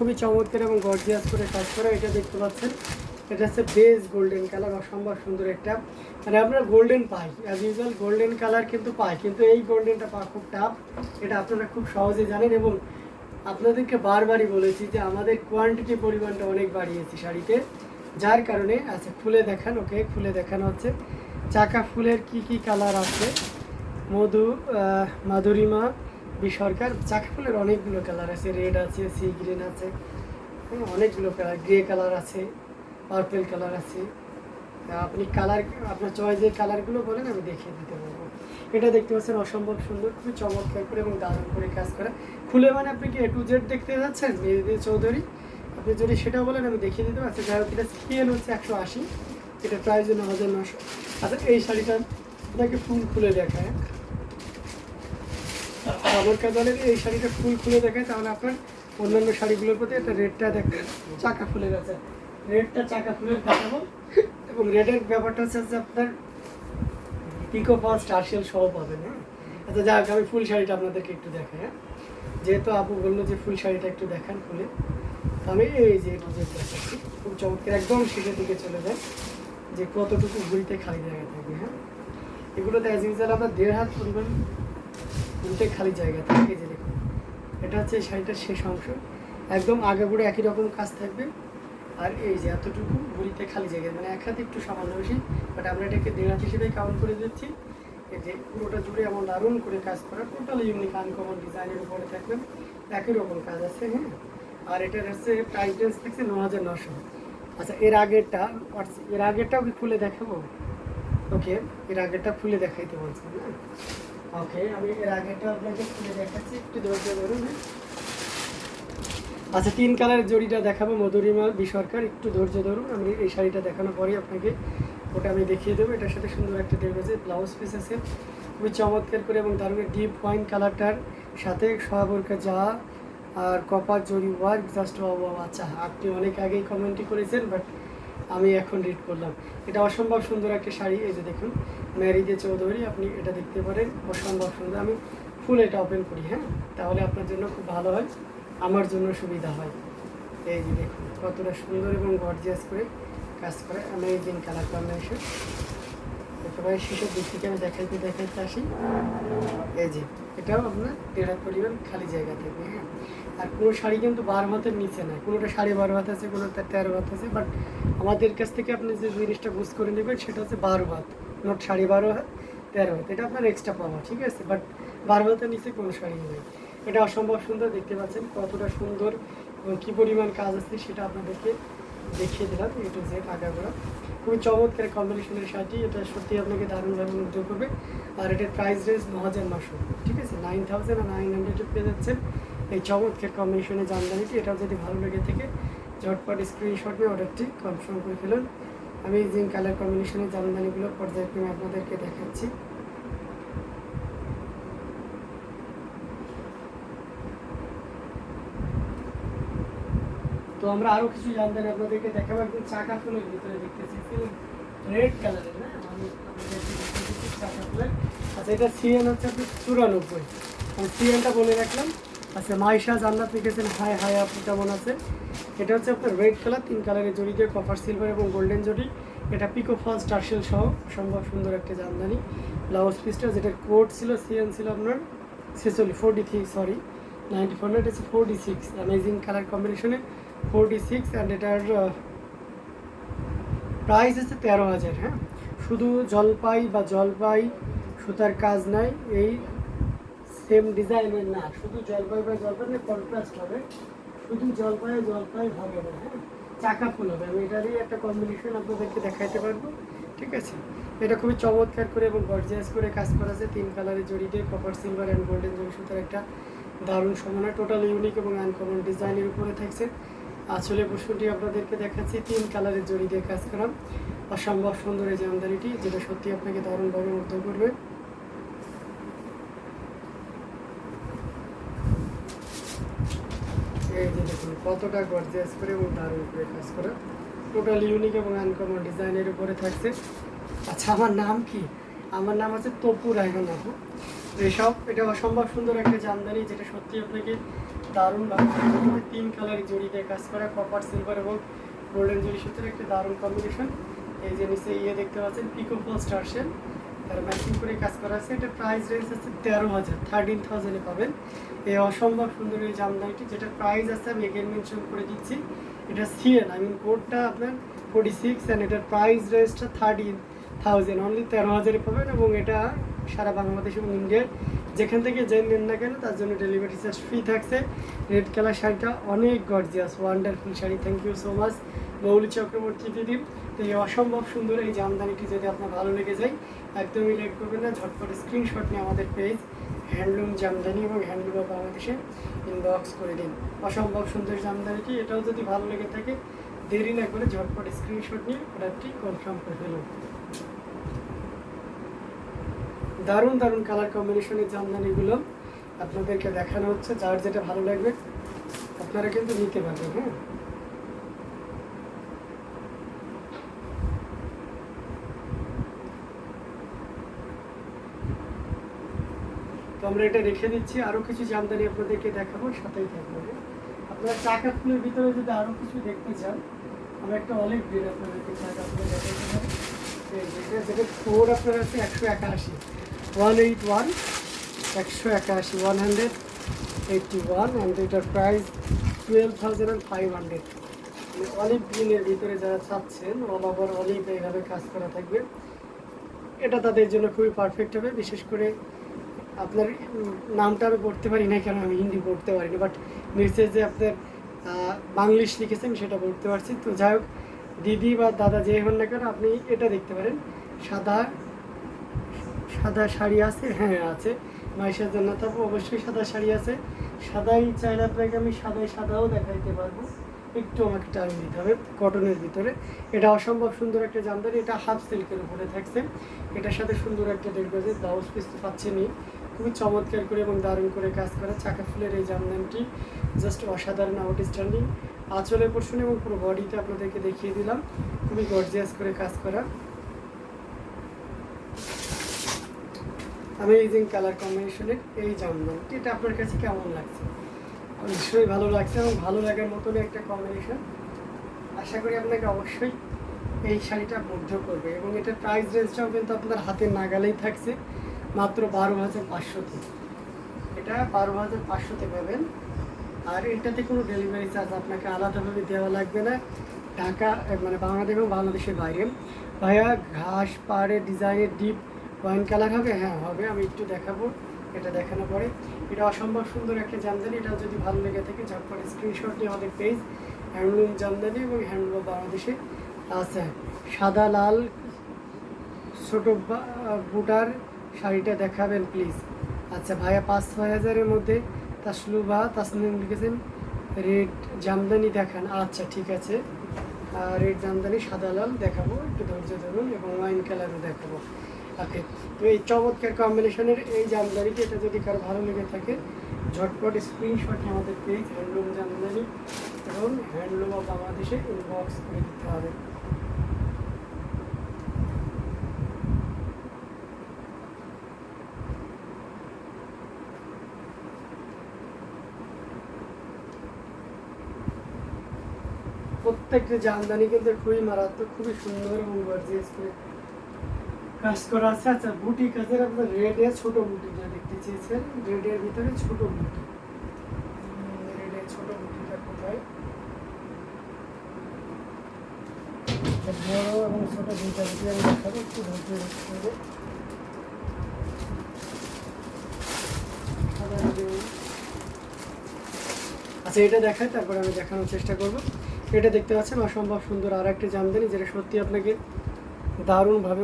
খুবই চমৎকার এবং গর্জিয়াস করে কাজ করা। এটা দেখতে পাচ্ছেন, এটা হচ্ছে বেজ গোল্ডেন কালার, অসম্ভব সুন্দর একটা, মানে আপনারা গোল্ডেন পাই অ্যাজ ইউজুয়াল, গোল্ডেন কালার কিন্তু পাই, কিন্তু এই গোল্ডেনটা পাওয়া খুব টাফ। এটা আপনারা খুব সহজে জানেন এবং আপনাদেরকে বারবারই বলেছি যে আমাদের কোয়ান্টিটি পরিমাণটা অনেক বাড়িয়েছি শাড়িতে, যার কারণে আচ্ছা খুলে দেখান। ওকে, খুলে দেখানো হচ্ছে চাকা ফুলের কি কি কালার আছে। মাধুরিমা বিসরকার চাকা ফুলের অনেকগুলো কালার আছে, রেড আছে, সি গ্রিন আছে, অনেকগুলো কালার, গ্রে কালার আছে, পার্পেল কালার আছে। আপনি কালার, আপনার চয়েসের কালারগুলো বলেন, আমি দেখিয়ে দিতে পারবো। এটা দেখতে পাচ্ছেন অসম্ভব সুন্দর, খুবই চমৎকার করে এবং দারুণ করে কাজ করা। খুলে মানে আপনি কি A to Z দেখতে যাচ্ছেন মেহেদি চৌধুরী, আপনি যদি সেটাও বলেন আমি দেখিয়ে দিতে পারছি। যাই হোক, এটা স্কেল হচ্ছে 180, এটা প্রাইস 9,900। আচ্ছা এই শাড়িটা আপনাকে ফুল খুলে দেখায়, আমার কাছে এই শাড়িটা ফুল খুলে দেখায়, তাহলে আপনার অন্যান্য শাড়িগুলোর প্রতি একটা রেডটা দেখেন, চাকা ফুলের আছে, রেডটা চাকা ফুলের দেখাবো। এবং রেডের ব্যাপারটা হচ্ছে যে আপনার পিকো পাওয়ার স্টারশেল সহ পাবেন। হ্যাঁ, আচ্ছা যাক, আমি ফুল শাড়িটা আপনাদেরকে একটু দেখাই। হ্যাঁ, যেহেতু আপু বললো যে ফুল শাড়িটা একটু দেখান খুলে, আমি এই যে একটু দেখাচ্ছি, খুব চমৎকার, একদম শেষের দিকে চলে যায় যে কতটুকু ঘুরিতে খালি জায়গা থাকবে। হ্যাঁ, এগুলোতে অ্যাজ ইউজুয়াল আপনার 1.5 হাত পরিমাণ ঘুরিতে খালি জায়গা থাকে। এই যে দেখুন, এটা হচ্ছে এই শাড়িটার শেষ অংশ, একদম আগাগোড়ে একই রকম কাজ থাকবে। আর এই যে এতটুকু ঘুরিতে খালি জায়গা, মানে এক হাতে একটু সামান্য বেশি, বাট আমরা এটাকে 1.5 হাত হিসেবে কাউন্ট করে দিচ্ছি। এই যে পুরোটা জুড়ে এমন দারুণ করে কাজ করা, টোটালি ইউনিক আনকমন ডিজাইনের উপরে থাকবে, একই রকম কাজ আছে। হ্যাঁ, আর এটার হচ্ছে প্রাইস রেঞ্জ থাকছে 9,900। আচ্ছা এর আগেরটাও কি খুলে দেখাবো? ওকে, এর আগেরটা খুলে দেখাইতে বলছি। হ্যাঁ, ওকে, আমি এর আগেরটা আপনাকে খুলে দেখাচ্ছি, একটু ধৈর্য ধরুন। আচ্ছা 3 কালারের জড়িটা দেখাবো, মধুরিমা বিসরকার, একটু ধৈর্য ধরুন। আমি এই শাড়িটা দেখানোর পরেই আপনাকে ওটা আমি দেখিয়ে দেবো। এটার সাথে সুন্দর একটা দেখবেছে ব্লাউজ পিস আছে, খুবই চমৎকার করে এবং দারুণ ডিপ ওয়াইন কালারটার সাথে সহাবরকা যা আর কপার জড়ি ওয়ার্ক, জাস্ট আচ্ছা আপনি অনেক আগেই কমেন্টই করেছেন, বাট আমি এখন রিড করলাম। এটা অসম্ভব সুন্দর একটা শাড়ি। এই যে দেখুন, মেহেদি চৌধুরী, আপনি এটা দেখতে পারেন, অসম্ভব সুন্দর। আমি ফুল এটা ওপেন করি, হ্যাঁ, তাহলে আপনার জন্য খুব ভালো হয়, আমার জন্য সুবিধা হয়। এই যে দেখুন কতটা সুন্দর এবং গর্জিয়াস করে কাজ করে, অ্যামেজিং কালার কম্বিনেশন। একেবারে শেষের দিক থেকে আমি দেখাইতে আসি। এই যে এটাও আপনার 1.5 হাত পরিমাণ খালি জায়গা থাকবে। হ্যাঁ, আর কোনো শাড়ি কিন্তু 12 হাতের নিচে না, কোনোটা 12.5 হাত আছে, কোনোটা 13 হাত আছে, বাট আমাদের কাছ থেকে আপনি যে জিনিসটা বুঝ করে নেবেন সেটা হচ্ছে 12 হাত, নট 12.5 হাত, 13 হাত, এটা আপনার এক্সট্রা পাওয়া, ঠিক আছে, বাট 12 হাতের নিচে কোনো শাড়ি নেই। এটা অসম্ভব সুন্দর, দেখতে পাচ্ছেন কতটা সুন্দর এবং কী পরিমাণ কাজ আছে সেটা আপনাদেরকে দেখিয়ে দিলাম। A to Z আগাগোড়া খুবই চমৎকার কম্বিনেশনের শাড়ি, এটা সত্যি আপনাকে দারুণভাবে মুগ্ধ করবে। আর এটার প্রাইস রেঞ্জ 9,900, ঠিক আছে, 9,900 পেয়ে যাচ্ছেন এই চমৎকার কম্বিনেশনের জামদানিটি। এটাও যদি ভালো লেগে থাকে ঝটপট স্ক্রিনশট নিয়ে অর্ডারটি কনফার্ম করে ফেলুন। আমি যে কালার কম্বিনেশনের জামদানিগুলো পর্যায়ক্রমে আপনাদেরকে দেখাচ্ছি। তো আমরা আরও কিছু জামদানি আপনাদেরকে দেখাবো, একদম চাকা ফুলের ভিতরে দেখতেছি, রেড কালারের। না, আমি চাকা ফুলের। আচ্ছা এটা সিএন হচ্ছে আপনি 94, আমি সিএনটা বলে রাখলাম। আচ্ছা মাইশা জান্নাত লিখেছেন, হাই হাই আপনি কেমন আছে। এটা হচ্ছে আপনার রেড কালার, 3 কালারের জড়ি দিয়ে কপার সিলভার এবং গোল্ডেন জড়ি। এটা পিকো ফলস টার্সেল সহ সম্ভব সুন্দর একটা জামদানি। ব্লাউজ পিসটা যেটার কোড ছিল সিএন ছিল আপনার 43, সরি 94 না, এটা হচ্ছে 46, অ্যামেজিং কালার কম্বিনেশনে 46। অ্যান্ড এটার প্রাইস হচ্ছে 13,000। হ্যাঁ, শুধু জলপাই সুতার কাজ নাই, এই সেম ডিজাইনের না, শুধু জলপাই না, কন্ট্রাস্ট হবে, শুধু জলপাই হবে না। হ্যাঁ, চাকা ফুল হবে, আমি এটারই একটা কম্বিনেশন আপনাদেরকে দেখাইতে পারবো, ঠিক আছে। এটা খুবই চমৎকার করে এবং গর্জিয়াস করে কাজ করা আছে, 3 কালারের জড়ি দিয়ে কপার সিলভার অ্যান্ড গোল্ডেন জড়ি সুতার একটা দারুণ সমন্বয়, টোটাল ইউনিক এবং আনকমন ডিজাইনের উপরে থাকছে। আসলে পোশাকটি আপনাদেরকে দেখাচ্ছি 3 কালারের জড়ি দিয়ে কাজ করা, অসম্ভব সুন্দর এই জামদানিটি, যেটা সত্যি আপনাকে দারুণভাবে মুগ্ধ করবে। এই যে দেখুন কতটা গর্জিয়াস করে এবং দারুণ করে কাজ করা, টোটাল ইউনিক এবং আনকমন ডিজাইনের উপরে থাকছে। আচ্ছা আমার নাম কি? আমার নাম হচ্ছে তপু রায়হান আপু। এটা অসম্ভব সুন্দর একটা জামদানি, যেটা সত্যি আপনাকে দারুণভাবে 3 কালার জড়ি দিয়ে কাজ করা, কপার, সিলভার এবং গোল্ডেন জড়ি সুতোর একটা দারুণ কম্বিনেশন। এই যে নিচে দেখতে পাচ্ছেন পিকো ফল স্টারশেল, তার ম্যাচিং করে কাজ করা আছে। এটা প্রাইস রেঞ্জ আছে 13,000 পাবেন। এই অসম্ভব সুন্দর এই জামদানিটি, যেটা প্রাইস আছে আমি এগেন মেনশন করে দিচ্ছি। এটা সিএল কোডটা আপনার 46 অ্যান্ড এটার প্রাইস রেঞ্জটা 13,000, অনলি 13,000 পাবেন। এবং এটা সারা বাংলাদেশ এবং ইন্ডিয়ার যেখান থেকে নেন না কেন তার জন্য ডেলিভারি চার্জ ফ্রি থাকছে। রেড কালার শাড়িটা অনেক গর্জিয়াস, ওয়ান্ডারফুল শাড়ি। Thank you so much Mouli Chakraborty দিদি। তো এই অসম্ভব সুন্দর এই জামদানিটি যদি আপনার ভালো লেগে যায় একদমই লেট করবেন না, ঝটপট স্ক্রিনশট নিয়ে আমাদের পেজ হ্যান্ডলুম জামদানি এবং হ্যান্ডলুম অফ বাংলাদেশে ইনবক্স করে দিন। অসম্ভব সুন্দর জামদানিটি, এটাও যদি ভালো লেগে থাকে দেরি না করে ঝটপট স্ক্রিনশট নিয়ে অর্ডারটি কনফার্ম করে ফেলুন। দারুণ দারুণ কালার কম্বিনেশনের জামদানিগুলো আপনাদেরকে দেখানো হচ্ছে। যার যেটা ভালো লাগবে আপনারা কিন্তু নিতে পারবেন। হ্যাঁ, তো আমরা এটা রেখে দিচ্ছি। আরও কিছু জামদানি আপনাদেরকে দেখাবো, সাথেই থাকবো। আপনারা চাকা ফুলের ভিতরে যদি আরও কিছু দেখতে চান, আমরা একটা অলিভ গ্রিন আপনাদেরকে চাকা ফুলে দেখাতে পারি। যেটা কোড আপনার আছে 181, 181, 181 অ্যান্ড এটার প্রাইস 12,500। অলিভ গ্রিনের ভিতরে যারা চাচ্ছেন অল ওভার অলিভ এইভাবে কাজ করা থাকবে, এটা তাদের জন্য খুবই পারফেক্ট হবে। বিশেষ করে আপনার নামটা আমি পড়তে পারি না, কারণ আমি হিন্দি পড়তে পারি না, বাট নিচে যে আপনার বাংলিশ লিখেছেন সেটা পড়তে পারছি। তো যাই হোক, দিদি বা দাদা যে হন না কেন আপনি এটা দেখতে পারেন। সাদা সাদা শাড়ি আছে, হ্যাঁ আছে। মাইশার জন্য তারপর অবশ্যই সাদা শাড়ি আছে। সাদাই চাইলে আপনাকে আমি সাদাও দেখাইতে পারবো, একটু আমাকে টাইম দিতে হবে। কটনের ভিতরে এটা অসম্ভব সুন্দর একটা জামদানি, এটা হাফ সিল্কের উপরে থাকছে। এটার সাথে সুন্দর একটা 1.5 গজের ব্লাউজ পিস তো পাচ্ছেনই, খুবই চমৎকার করে এবং দারুণ করে কাজ করা চাকা ফুলের এই জামদানিটি জাস্ট অসাধারণ, আউটস্ট্যান্ডিং। আঁচলের পোর্শন এবং পুরো বডিতে আপনাদেরকে দেখিয়ে দিলাম, খুবই গর্জিয়াস করে কাজ করা। অ্যামেজিং কালার কম্বিনেশনের এই জামদানিটি, এটা আপনার কাছে কেমন লাগছে? নিশ্চয়ই ভালো লাগছে এবং ভালো লাগার মতনই একটা কম্বিনেশন। আশা করি আপনাকে অবশ্যই এই শাড়িটা মুগ্ধ করবে। এবং এটার প্রাইস রেঞ্জটাও কিন্তু আপনার হাতের নাগালেই থাকছে, মাত্র 12,500-তে। এটা 12,500-তে পাবেন। আর এটাতে কোনো ডেলিভারি চার্জ আপনাকে আলাদাভাবে দেওয়া লাগবে না। ঢাকা বাংলাদেশ এবং বাংলাদেশের বাইরে। ভাইয়া ঘাস পাহাড়ের ডিজাইনের ডিপ ওয়াইন কালার হবে? হ্যাঁ হবে, আমি একটু দেখাবো এটা দেখানোর পরে। এটা অসম্ভব সুন্দর একটা জামদানি, এটা যদি ভালো লেগে থাকে ঝটপট স্ক্রিনশট নিয়ে আমাদের পেজ হ্যান্ডলুম জামদানি এবং হ্যান্ডলুম বাংলাদেশে আছে। সাদা লাল ছোট বুটার শাড়িটা দেখাবেন প্লিজ। আচ্ছা ভাইয়া, 5-6 হাজারের মধ্যে তাসলুবা তাসনিম লিখেছেন রেড জামদানি দেখান। আচ্ছা ঠিক আছে, রেড জামদানি সাদা লাল দেখাবো, একটু ধৈর্য ধরুন, এবং ওয়াইন কালারও দেখাবো। ওকে, তো এই চমৎকার কম্বিনেশনের এই জামদানিটি, এটা যদি কারো ভালো লেগে থাকে ঝটপট স্ক্রিনশট আমাদের পেজ হ্যান্ডলুম জামদানি এবং হ্যান্ডলুম অফ বাংলাদেশে ইনবক্স করে দিতে হবে। প্রত্যেকটা জামদানি কিন্তু খুবই মারাত্মক, খুবই সুন্দর এবং গর্জিয়াস করে কাজ করা আছে। আচ্ছা, বুটি কাজের আপনার রেডের ছোট বুটিটা দেখতে চেয়েছেন, রেডের ভিতরে ছোট বুটি। রেডের ছোট বুটিটা কোথায়? বড় এবং ছোট দুইটা বুটি আমি দেখাবো, একটু ধৈর্য রাখতে হবে। আচ্ছা, এটা দেখায় তারপরে আমি দেখানোর চেষ্টা করবো। এটা দেখতে পাচ্ছেন অসম্ভব সুন্দর আর একটা জামদানি, যেটা সত্যি আপনাকে দারুণভাবে